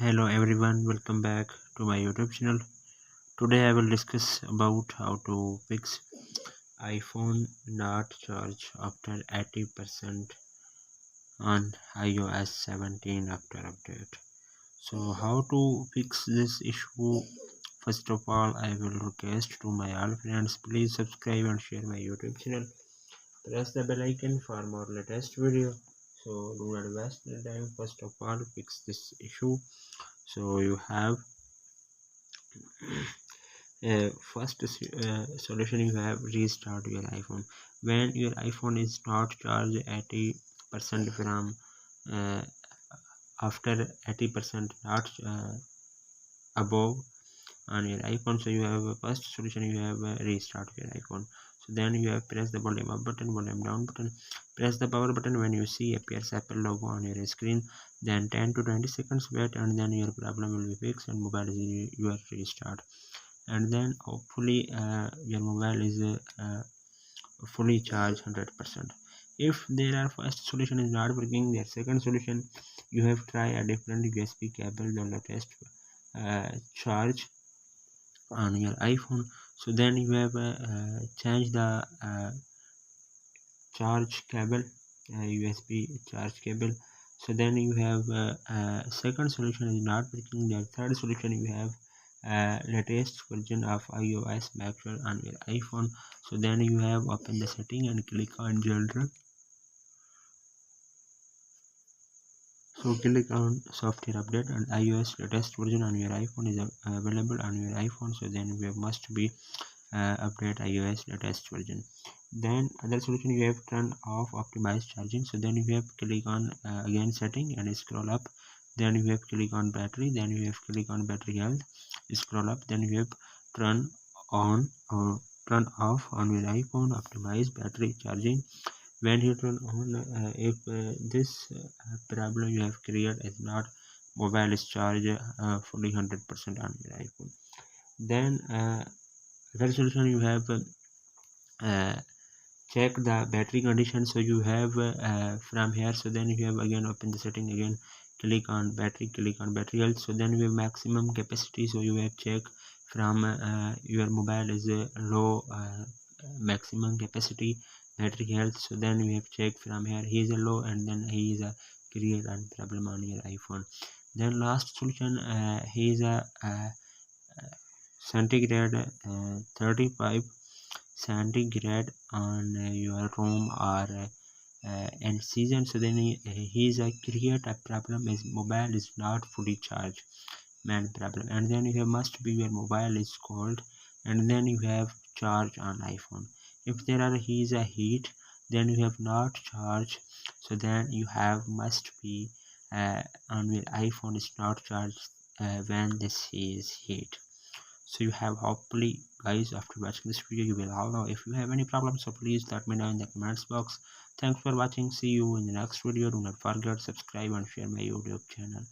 Hello everyone, welcome back to my YouTube channel. Today I will discuss about how to fix iPhone not charge after 80% on iOS 17 after update. So how to fix this issue? First of all, I will request to my all friends, please subscribe and share my YouTube channel. Press the bell icon for more latest video. So do not waste the time. First of all, fix this issue. So you have first solution, you have restart your iPhone. When your iPhone is not charged 80% from uh, after 80% not above on your iPhone, so you have a first solution, you have restart your iPhone. So then you have press the volume up button, volume down button, press the power button. When you see appears Apple logo on your screen, then 10 to 20 seconds wait, and then your problem will be fixed and mobile is your restart. And then hopefully your mobile is fully charged 100%. If there are first solution is not working, their second solution, you have try a different USB cable, the latest charge on your iPhone. So then you have change the charge cable, USB charge cable. So then you have second solution is not working. The third solution, you have latest version of iOS make sure on your iPhone. So then you have open the setting and click on jailbreak. So click on software update, and iOS latest version on your iPhone is available on your iPhone. So then we must be update iOS latest version. Then other solution, you have turn off optimized charging. So then you have click on again setting and scroll up. Then you have click on battery. Then you have click on battery health. Scroll up. Then you have turn on or turn off on your iPhone optimized battery charging. When you turn on, if this problem you have created is not mobile is charged fully 100% on your iPhone, then other solution, you have uh, check the battery condition. So you have from here, so then you have again open the setting, again click on battery health. So then you have maximum capacity, so you have check from your mobile is low maximum capacity battery health. So then we have check from here, he is a low, and then he is a create a problem on your iPhone. Then last solution, he is a centigrade 35 centigrade on your room or in season. So then he is a create a problem is mobile is not fully charged man problem. And then you have must be your mobile is cold, and then you have charge on iPhone. If there are he is a heat, then you have not charge. So then you have must be on your iPhone is not charged when this is heat. So you have hopefully guys, after watching this video, you will all know. If you have any problems, so please let me know in the comments box. Thanks for watching. See you in the next video. Do not forget subscribe and share my YouTube channel.